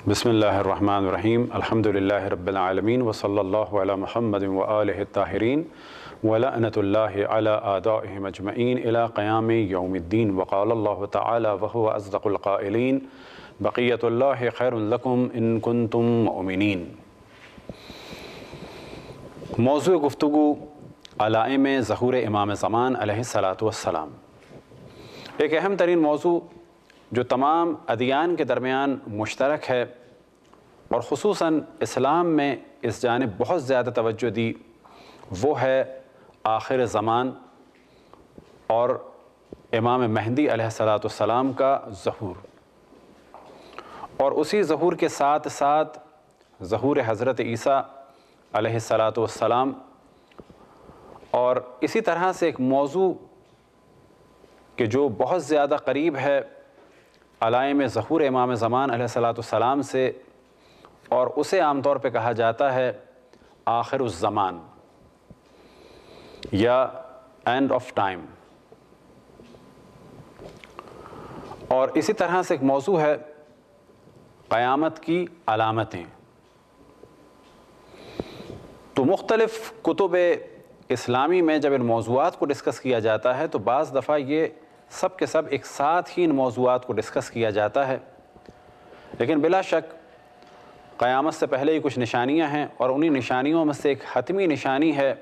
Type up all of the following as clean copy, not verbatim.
بسم اللہ الرحمن الرحیم الحمدللہ رب العالمین وصلی اللہ علی محمد وآلہ الطاہرین ولعنۃ اللہ علی اعدائہم اجمعین الی قیام یوم الدین وقال اللہ تعالی وہو اصدق القائلین بقیۃ اللہ خیر لکم ان کنتم مؤمنین۔ موضوع گفتگو علائم ظہور امام زمان علیہ السلام، ایک اہم ترین موضوع جو تمام ادیان کے درمیان مشترک ہے اور خصوصاً اسلام میں اس جانب بہت زیادہ توجہ دی، وہ ہے آخر زمان اور امام مہدی علیہ السلام کا ظہور، اور اسی ظہور کے ساتھ ساتھ ظہور حضرت عیسیٰ علیہ السلام، اور اسی طرح سے ایک موضوع کہ جو بہت زیادہ قریب ہے علائم ظہور امام زمان علیہ السلام سے، اور اسے عام طور پہ کہا جاتا ہے آخر الزمان یا اینڈ آف ٹائم۔ اور اسی طرح سے ایک موضوع ہے قیامت کی علامتیں۔ تو مختلف کتب اسلامی میں جب ان موضوعات کو ڈسکس کیا جاتا ہے تو بعض دفعہ یہ سب کے سب ایک ساتھ ہی ان موضوعات کو ڈسکس کیا جاتا ہے، لیکن بلا شک قیامت سے پہلے ہی کچھ نشانیاں ہیں، اور انہی نشانیوں میں سے ایک حتمی نشانی ہے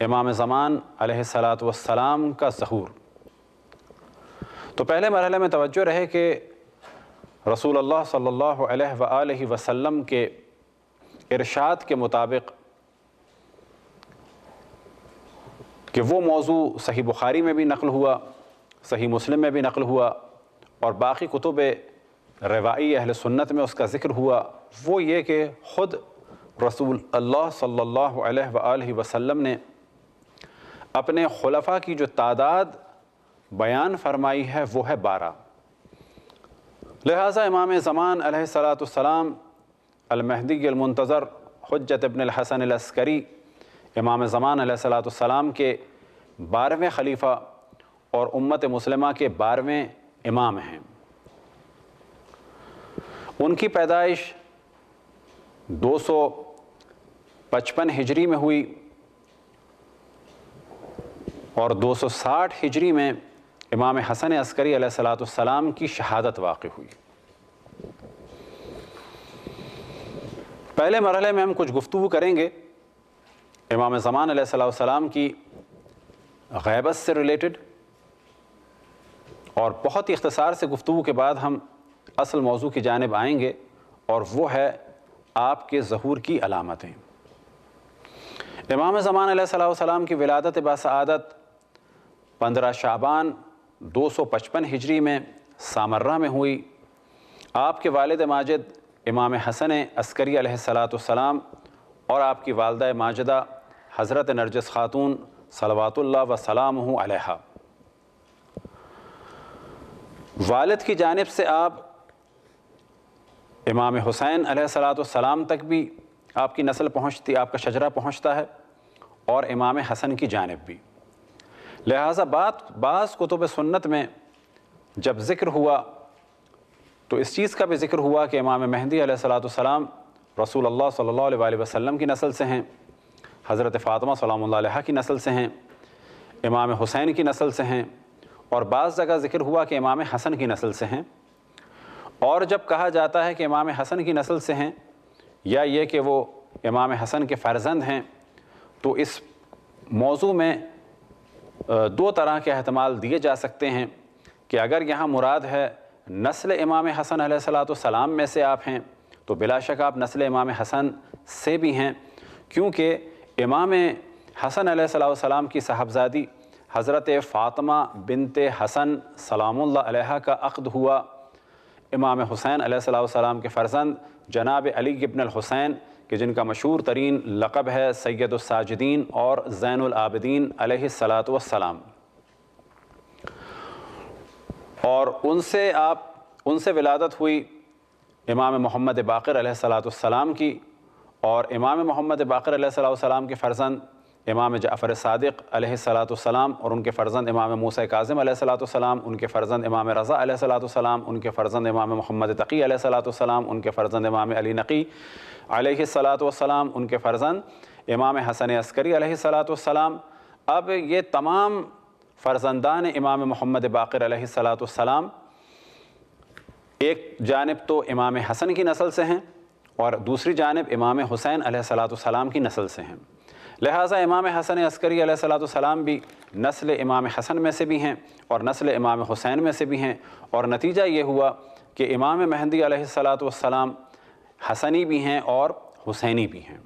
امام زمان علیہ السلام کا ظہور۔ تو پہلے مرحلے میں توجہ رہے کہ رسول اللہ صلی اللہ علیہ وآلہ وسلم کے ارشاد کے مطابق کہ وہ موضوع صحیح بخاری میں بھی نقل ہوا، صحیح مسلم میں بھی نقل ہوا، اور باقی کتب روائی اہل سنت میں اس کا ذکر ہوا، وہ یہ کہ خود رسول اللہ صلی اللہ علیہ وآلہ وسلم نے اپنے خلفاء کی جو تعداد بیان فرمائی ہے وہ ہے 12۔ لہٰذا امام زمان علیہ السلام المہدی المنتظر حجت ابن الحسن العسکری امام زمان علیہ السلام کے 12ویں خلیفہ اور امت مسلمہ کے 12ویں امام ہیں۔ ان کی پیدائش 255 ہجری میں ہوئی اور 260 ہجری میں امام حسن عسکری علیہ السلام کی شہادت واقع ہوئی۔ پہلے مرحلے میں ہم کچھ گفتگو کریں گے امام زمان علیہ السلام کی غیبت سے ریلیٹڈ، اور بہت ہی اختصار سے گفتگو کے بعد ہم اصل موضوع کی جانب آئیں گے، اور وہ ہے آپ کے ظہور کی علامتیں۔ امام زمان علیہ السلام کی ولادت باسعادت 15 شعبان 255 ہجری میں سامرہ میں ہوئی۔ آپ کے والد ماجد امام حسن عسکری علیہ السلام اور آپ کی والدہ ماجدہ حضرت نرجس خاتون صلوات اللہ وسلامہ علیہا۔ والد کی جانب سے آپ امام حسین علیہ السلام تک بھی آپ کی نسل پہنچتی، آپ کا شجرہ پہنچتا ہے، اور امام حسن کی جانب بھی۔ لہٰذا بعض کتب سنت میں جب ذکر ہوا تو اس چیز کا بھی ذکر ہوا کہ امام مہدی علیہ السلام رسول اللہ صلی اللہ علیہ وآلہ وسلم کی نسل سے ہیں، حضرت فاطمہ سلام اللہ علیہا کی نسل سے ہیں، امام حسین کی نسل سے ہیں، اور بعض جگہ ذکر ہوا کہ امام حسن کی نسل سے ہیں۔ اور جب کہا جاتا ہے کہ امام حسن کی نسل سے ہیں یا یہ کہ وہ امام حسن کے فرزند ہیں، تو اس موضوع میں دو طرح کے احتمال دیے جا سکتے ہیں کہ اگر یہاں مراد ہے نسل امام حسن علیہ السلام میں سے آپ ہیں تو بلا شک آپ نسل امام حسن سے بھی ہیں، کیونکہ امام حسن علیہ السلام کی صاحبزادی حضرت فاطمہ بنت حسن سلام اللہ علیہا کا عقد ہوا امام حسین علیہ السلام کے فرزند جناب علی ابن الحسین کہ جن کا مشہور ترین لقب ہے سید الساجدین اور زین العابدین علیہ السلام، اور ان سے ولادت ہوئی امام محمد باقر علیہ السلام کی، اور امام محمد باقر علیہ السلام کے فرزند امام جعفر صادق علیہ السلام اور ان کے فرزند امام موسیٰ کاظم علیہ السلام، ان کے فرزند امام رضا علیہ السلام، ان کے فرزند امام محمد تقی علیہ السلام، ان کے فرزند امام علی نقی علیہ السلام، ان کے فرزند امام حسن عسکری علیہ السلام۔ اب یہ تمام فرزندان امام محمد باقر علیہ السلام ایک جانب تو امام حسن کی نسل سے ہیں اور دوسری جانب امام حسین علیہ السلام کی نسل سے ہیں، لہٰذا امام حسن عسکری علیہ السلام بھی نسل امام حسن میں سے بھی ہیں اور نسل امام حسین میں سے بھی ہیں، اور نتیجہ یہ ہوا کہ امام مہدی علیہ السلام حسنی بھی ہیں اور حسینی بھی ہیں۔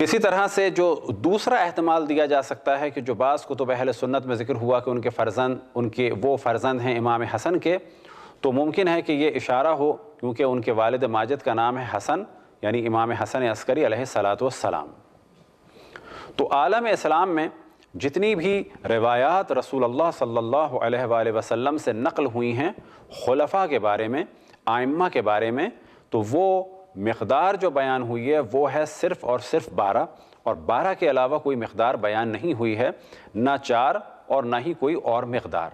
اسی طرح سے جو دوسرا احتمال دیا جا سکتا ہے کہ جو بعض کتب اہل سنت میں ذکر ہوا کہ ان کے وہ فرزند ہیں امام حسن کے، تو ممکن ہے کہ یہ اشارہ ہو کیونکہ ان کے والد ماجد کا نام ہے حسن، یعنی امام حسن عسکری علیہ السلام۔ تو عالم اسلام میں جتنی بھی روایات رسول اللہ صلی اللہ علیہ وآلہ وسلم سے نقل ہوئی ہیں خلفاء کے بارے میں، ائمہ کے بارے میں، تو وہ مقدار جو بیان ہوئی ہے وہ ہے صرف اور صرف 12، اور 12 کے علاوہ کوئی مقدار بیان نہیں ہوئی ہے، نہ 4 اور نہ ہی کوئی اور مقدار۔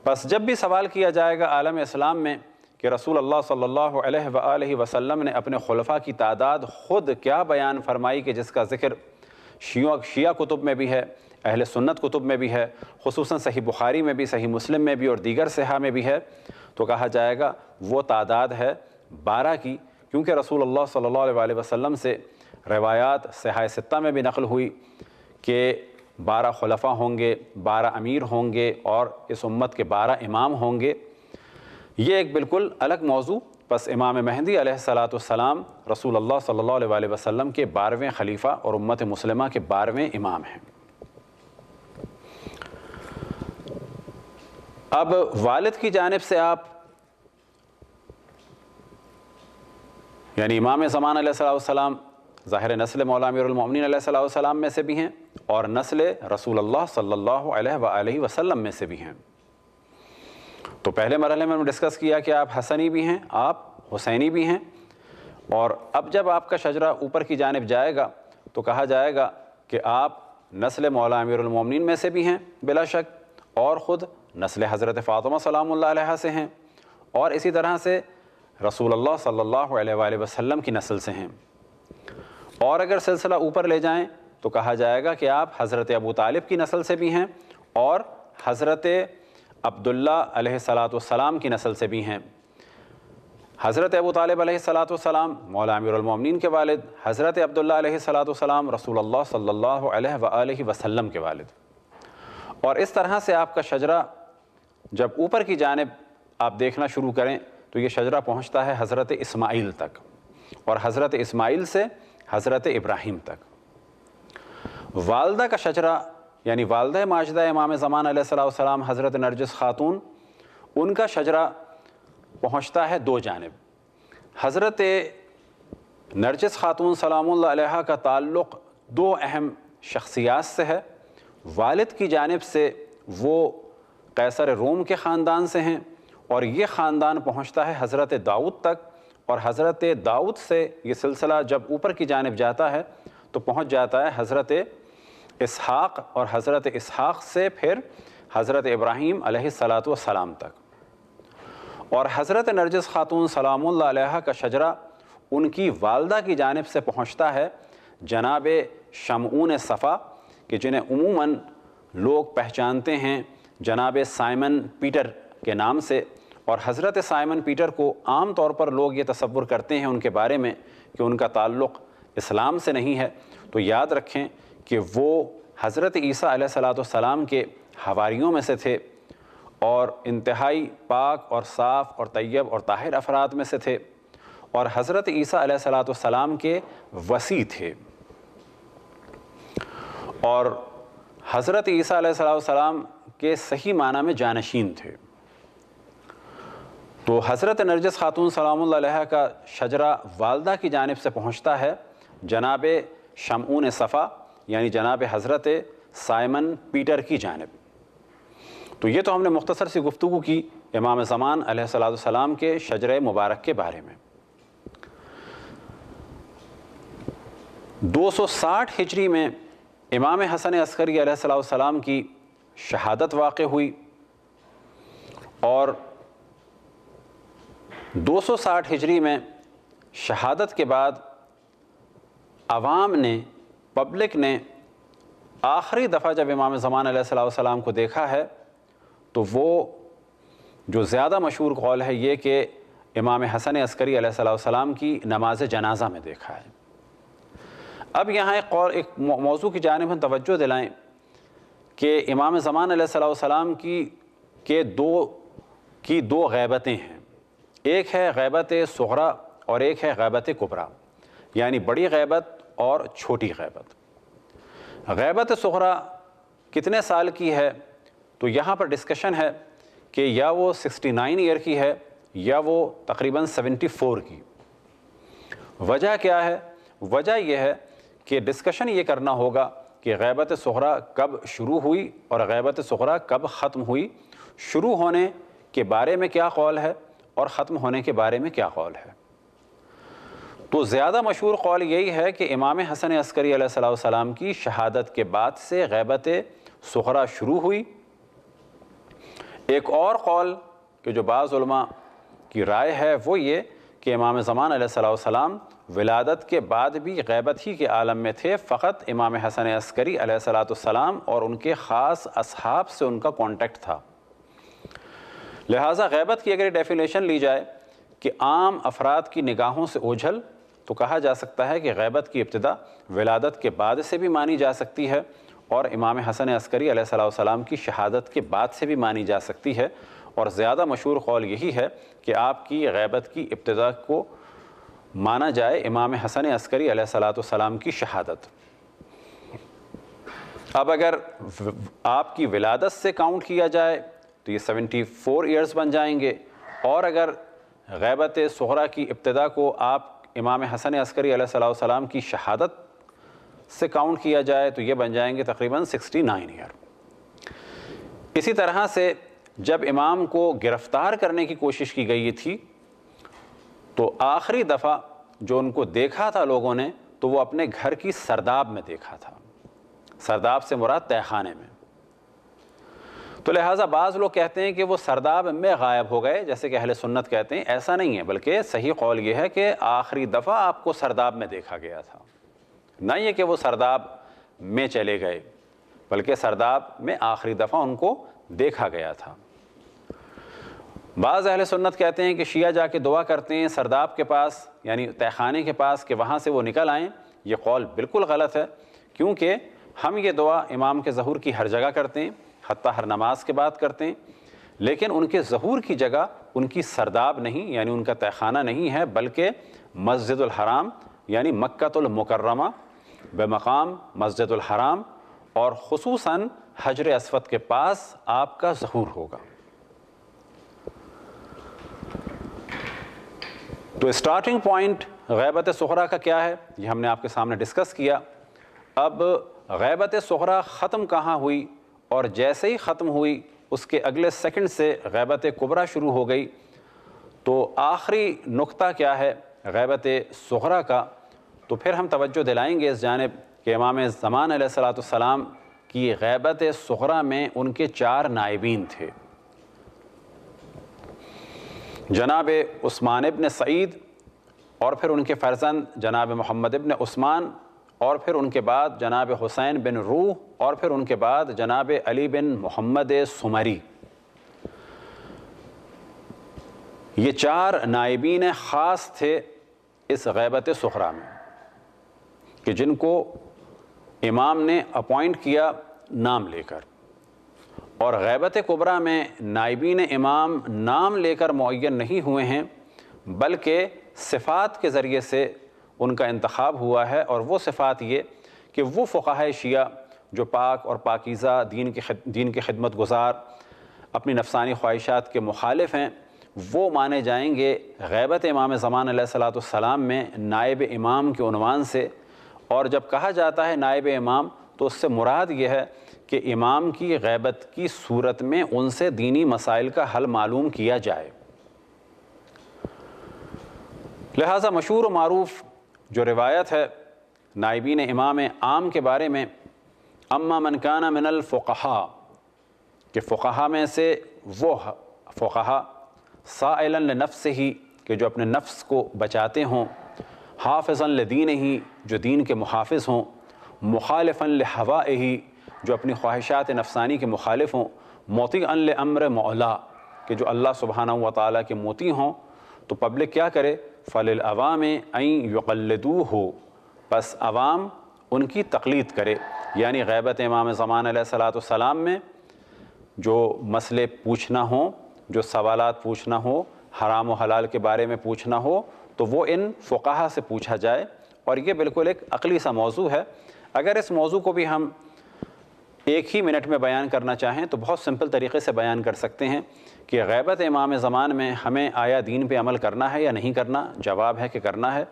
بس جب بھی سوال کیا جائے گا عالم اسلام میں کہ رسول اللہ صلی اللہ علیہ وآلہ وسلم نے اپنے خلفاء کی تعداد خود کیا بیان فرمائی کہ جس کا ذکر شیعہ کتب میں بھی ہے، اہل سنت کتب میں بھی ہے، خصوصاً صحیح بخاری میں بھی، صحیح مسلم میں بھی اور دیگر صحاح میں بھی ہے، تو کہا جائے گا وہ تعداد ہے 12 کی، کیونکہ رسول اللہ صلی اللہ علیہ وآلہ وسلم سے روایات صحاح ستہ میں بھی نقل ہوئی کہ 12 خلفاء ہوں گے، 12 امیر ہوں گے اور اس امت کے 12 امام ہوں گے۔ یہ ایک بالکل الگ موضوع، پس امام مہدی علیہ السلام رسول اللہ صلی اللہ علیہ وآلہ وسلم کے 12ویں خلیفہ اور امت مسلمہ کے 12ویں امام ہیں۔ اب والد کی جانب سے آپ یعنی امام زمان علیہ السلام ظاہر نسل مولا امیر المومنین علیہ السلام میں سے بھی ہیں اور نسل رسول اللہ صلی اللہ علیہ وآلہ وسلم میں سے بھی ہیں۔ تو پہلے مرحلے میں ہم نے ڈسکس کیا کہ آپ حسنی بھی ہیں، آپ حسینی بھی ہیں، اور اب جب آپ کا شجرہ اوپر کی جانب جائے گا تو کہا جائے گا کہ آپ نسل مولا امیر المومنین میں سے بھی ہیں بلا شک، اور خود نسل حضرت فاطمہ سلام اللہ علیہ سے ہیں، اور اسی طرح سے رسول اللہ صلی اللہ علیہ وآلہ وسلم کی نسل سے ہیں۔ اور اگر سلسلہ اوپر لے جائیں تو کہا جائے گا کہ آپ حضرت ابو طالب کی نسل سے بھی ہیں اور حضرت عبداللہ علیہ السلام کی نسل سے بھی ہیں۔ حضرت ابو طالب علیہ السلام مولا امیر المومنین کے والد، حضرت عبداللہ علیہ السلام رسول اللہ صلی اللہ علیہ وآلہ وسلم کے والد، اور اس طرح سے آپ کا شجرہ جب اوپر کی جانب آپ دیکھنا شروع کریں تو یہ شجرہ پہنچتا ہے حضرت اسماعیل تک، اور حضرت اسماعیل سے حضرت ابراہیم تک۔ والدہ کا شجرہ یعنی والدہ ماجدہ امام زمان علیہ السلام حضرت نرجس خاتون، ان کا شجرہ پہنچتا ہے 2 جانب۔ حضرت نرجس خاتون سلام اللہ علیہ کا تعلق 2 اہم شخصیات سے ہے۔ والد کی جانب سے وہ قیصر روم کے خاندان سے ہیں، اور یہ خاندان پہنچتا ہے حضرت داؤد تک، اور حضرت داؤد سے یہ سلسلہ جب اوپر کی جانب جاتا ہے تو پہنچ جاتا ہے حضرت اسحاق، اور حضرت اسحاق سے پھر حضرت ابراہیم علیہ السلام تک۔ اور حضرت نرجس خاتون سلام اللہ علیہ کا شجرہ ان کی والدہ کی جانب سے پہنچتا ہے جناب شمعون صفا، کہ جنہیں عموماً لوگ پہچانتے ہیں جناب سائمن پیٹر کے نام سے، اور حضرت سائمن پیٹر کو عام طور پر لوگ یہ تصور کرتے ہیں ان کے بارے میں کہ ان کا تعلق اسلام سے نہیں ہے، تو یاد رکھیں کہ وہ حضرت عیسیٰ علیہ السلام کے حواریوں میں سے تھے، اور انتہائی پاک اور صاف اور طیب اور طاہر افراد میں سے تھے، اور حضرت عیسیٰ علیہ السلام کے وصی تھے، اور حضرت عیسیٰ علیہ السلام کے صحیح معنی میں جانشین تھے۔ تو حضرت نرجس خاتون سلام اللہ علیہ کا شجرہ والدہ کی جانب سے پہنچتا ہے جناب شمعون صفا یعنی جناب حضرت سائمن پیٹر کی جانب۔ تو یہ تو ہم نے مختصر سی گفتگو کی امام زمان علیہ السلام کے شجرہ مبارک کے بارے میں۔ 260 ہجری میں امام حسن عسکری علیہ السلام کی شہادت واقع ہوئی، اور 260 ہجری میں شہادت کے بعد عوام نے، پبلک نے آخری دفعہ جب امام زمان علیہ السلام کو دیکھا ہے تو وہ جو زیادہ مشہور قول ہے یہ کہ امام حسن عسکری علیہ السلام کی نماز جنازہ میں دیکھا ہے۔ اب یہاں ایک موضوع کی جانب ہم توجہ دلائیں کہ امام زمان علیہ السلام کی دو غیبتیں ہیں، ایک ہے غیبت صغریٰ اور ایک ہے غیبت کبریٰ، یعنی بڑی غیبت اور چھوٹی غیبت۔ غیبت صغریٰ کتنے سال کی ہے؟ تو یہاں پر ڈسکشن ہے کہ یا وہ 69 ایئر کی ہے یا وہ تقریباً 74 کی۔ وجہ کیا ہے؟ وجہ یہ ہے کہ ڈسکشن یہ کرنا ہوگا کہ غیبت صغریٰ کب شروع ہوئی اور غیبت صغریٰ کب ختم ہوئی، شروع ہونے کے بارے میں کیا قول ہے اور ختم ہونے کے بارے میں کیا قول ہے۔ تو زیادہ مشہور قول یہی ہے کہ امام حسن عسکری علیہ السلام کی شہادت کے بعد سے غیبت صغریٰ شروع ہوئی۔ ایک اور قول کہ جو بعض علماء کی رائے ہے وہ یہ کہ امام زمان علیہ السلام ولادت کے بعد بھی غیبت ہی کے عالم میں تھے، فقط امام حسن عسکری علیہ السلام اور ان کے خاص اصحاب سے ان کا کانٹیکٹ تھا۔ لہٰذا غیبت کی اگر ڈیفینیشن لی جائے کہ عام افراد کی نگاہوں سے اوجھل، تو کہا جا سکتا ہے کہ غیبت کی ابتدا ولادت کے بعد سے بھی مانی جا سکتی ہے اور امام حسن عسکری علیہ السلام کی شہادت کے بعد سے بھی مانی جا سکتی ہے، اور زیادہ مشہور قول یہی ہے کہ آپ کی غیبت کی ابتدا کو مانا جائے امام حسن عسکری علیہ السلام کی شہادت۔ اب اگر آپ کی ولادت سے کاؤنٹ کیا جائے تو یہ 74 ایئرز بن جائیں گے، اور اگر غیبت صغریٰ کی ابتدا کو آپ امام حسن عسکری علیہ السلام کی شہادت سے کاؤنٹ کیا جائے تو یہ بن جائیں گے تقریباً 69 ایئر۔ اسی طرح سے جب امام کو گرفتار کرنے کی کوشش کی گئی تھی تو آخری دفعہ جو ان کو دیکھا تھا لوگوں نے تو وہ اپنے گھر کی سرداب میں دیکھا تھا، سرداب سے مراد تہہ خانے میں۔ تو لہٰذا بعض لوگ کہتے ہیں کہ وہ سرداب میں غائب ہو گئے، جیسے کہ اہل سنت کہتے ہیں، ایسا نہیں ہے، بلکہ صحیح قول یہ ہے کہ آخری دفعہ آپ کو سرداب میں دیکھا گیا تھا، نہ یہ کہ وہ سرداب میں چلے گئے، بلکہ سرداب میں آخری دفعہ ان کو دیکھا گیا تھا۔ بعض اہل سنت کہتے ہیں کہ شیعہ جا کے دعا کرتے ہیں سرداب کے پاس، یعنی تہہ خانے کے پاس، کہ وہاں سے وہ نکل آئیں۔ یہ قول بالکل غلط ہے، کیونکہ ہم یہ دعا امام کے ظہور کی ہر جگہ کرتے ہیں، حتیٰ ہر نماز کے بعد کرتے ہیں، لیکن ان کے ظہور کی جگہ ان کی سرداب نہیں، یعنی ان کا تہہ خانہ نہیں ہے، بلکہ مسجد الحرام یعنی مکۃ المکرمہ بمقام مسجد الحرام، اور خصوصاً حجر اسود کے پاس آپ کا ظہور ہوگا۔ تو اسٹارٹنگ پوائنٹ غیبت صغریٰ کا کیا ہے یہ ہم نے آپ کے سامنے ڈسکس کیا۔ اب غیبت صغریٰ ختم کہاں ہوئی، اور جیسے ہی ختم ہوئی اس کے اگلے سیکنڈ سے غیبت کبریٰ شروع ہو گئی۔ تو آخری نقطہ کیا ہے غیبت صغریٰ کا، تو پھر ہم توجہ دلائیں گے اس جانب کہ امام زمان علیہ السلام کی غیبت صغریٰ میں ان کے 4 نائبین تھے، جناب عثمان ابن سعید، اور پھر ان کے فرزند جناب محمد ابن عثمان، اور پھر ان کے بعد جناب حسین بن روح، اور پھر ان کے بعد جناب علی بن محمد سمری۔ یہ 4 نائبین خاص تھے اس غیبت صغریٰ میں، کہ جن کو امام نے اپوائنٹ کیا نام لے کر، اور غیبت کبریٰ میں نائبین امام نام لے کر معین نہیں ہوئے ہیں، بلکہ صفات کے ذریعے سے ان کا انتخاب ہوا ہے، اور وہ صفات یہ کہ وہ فقہائے شیعہ جو پاک اور پاکیزہ دین کے خدمت گزار، اپنی نفسانی خواہشات کے مخالف ہیں، وہ مانے جائیں گے غیبت امام زمان علیہ السلام میں نائب امام کے عنوان سے۔ اور جب کہا جاتا ہے نائب امام تو اس سے مراد یہ ہے کہ امام کی غیبت کی صورت میں ان سے دینی مسائل کا حل معلوم کیا جائے۔ لہٰذا مشہور و معروف جو روایت ہے نائبین امام عام کے بارے میں، اما من کان من الفقہاء، کہ فقہا میں سے وہ فقہا، سائلا لنفسہ، کہ جو اپنے نفس کو بچاتے ہوں، حافظا لدینہ، جو دین کے محافظ ہوں، مخالفا لہوائہ، جو اپنی خواہشات نفسانی کے مخالف ہوں، مطیعا لامر مولا، کہ جو اللہ سبحانہ و تعالیٰ کے مطیع ہوں، تو پبلک کیا کرے؟ فللعوام ان یقلدوہ، پس عوام ان کی تقلید کرے، یعنی غیبت امام زمان علیہ السلام میں جو مسئلے پوچھنا ہوں، جو سوالات پوچھنا ہو، حرام و حلال کے بارے میں پوچھنا ہو، تو وہ ان فقہا سے پوچھا جائے۔ اور یہ بالکل ایک عقلی سا موضوع ہے۔ اگر اس موضوع کو بھی ہم ایک ہی منٹ میں بیان کرنا چاہیں تو بہت سمپل طریقے سے بیان کر سکتے ہیں کہ غیبت امام زمان میں ہمیں آیا دین پہ عمل کرنا ہے یا نہیں کرنا؟ جواب ہے کہ کرنا ہے۔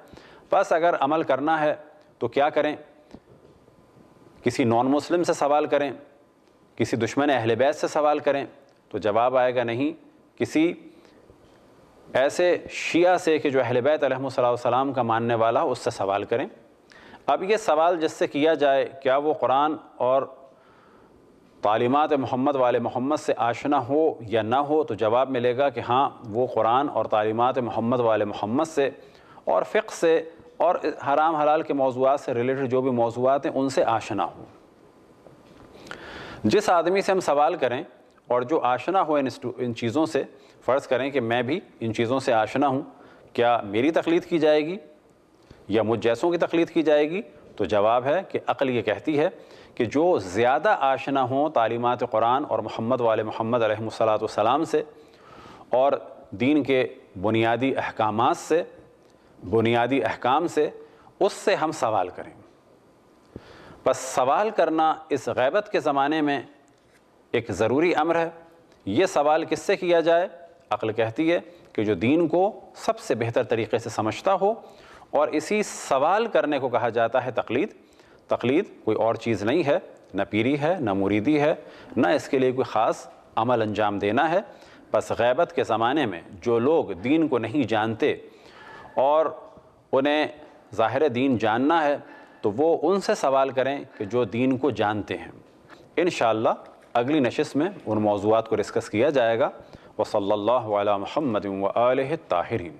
بس اگر عمل کرنا ہے تو کیا کریں؟ کسی نان مسلم سے سوال کریں، کسی دشمن اہل بیت سے سوال کریں تو جواب آئے گا نہیں، کسی ایسے شیعہ سے کہ جو اہل بیت علیہم السلام کا ماننے والا اس سے سوال کریں۔ اب یہ سوال جس سے کیا جائے، کیا وہ قرآن اور تعلیمات محمد والے محمد سے آشنا ہو یا نہ ہو؟ تو جواب ملے گا کہ ہاں، وہ قرآن اور تعلیمات محمد والے محمد سے اور فقہ سے اور حرام حلال کے موضوعات سے ریلیٹڈ جو بھی موضوعات ہیں ان سے آشنا ہو۔ جس آدمی سے ہم سوال کریں اور جو آشنا ہو ان چیزوں سے، فرض کریں کہ میں بھی ان چیزوں سے آشنا ہوں، کیا میری تقلید کی جائے گی یا مجھ جیسوں کی تقلید کی جائے گی؟ تو جواب ہے کہ عقل یہ کہتی ہے کہ جو زیادہ آشنا ہوں تعلیمات قرآن اور محمد والے محمد علیہ السلام سے اور دین کے بنیادی احکامات سے، بنیادی احکام سے، اس سے ہم سوال کریں۔ بس سوال کرنا اس غیبت کے زمانے میں ایک ضروری امر ہے۔ یہ سوال کس سے کیا جائے؟ عقل کہتی ہے کہ جو دین کو سب سے بہتر طریقے سے سمجھتا ہو، اور اسی سوال کرنے کو کہا جاتا ہے تقلید۔ تقلید کوئی اور چیز نہیں ہے، نہ پیری ہے، نہ مریدی ہے، نہ اس کے لیے کوئی خاص عمل انجام دینا ہے۔ بس غیبت کے زمانے میں جو لوگ دین کو نہیں جانتے اور انہیں ظاہر دین جاننا ہے تو وہ ان سے سوال کریں کہ جو دین کو جانتے ہیں۔ انشاءاللہ اگلی نشست میں ان موضوعات کو ڈسکس کیا جائے گا۔ وصلی اللہ علی محمد وآلہ الطاہرین۔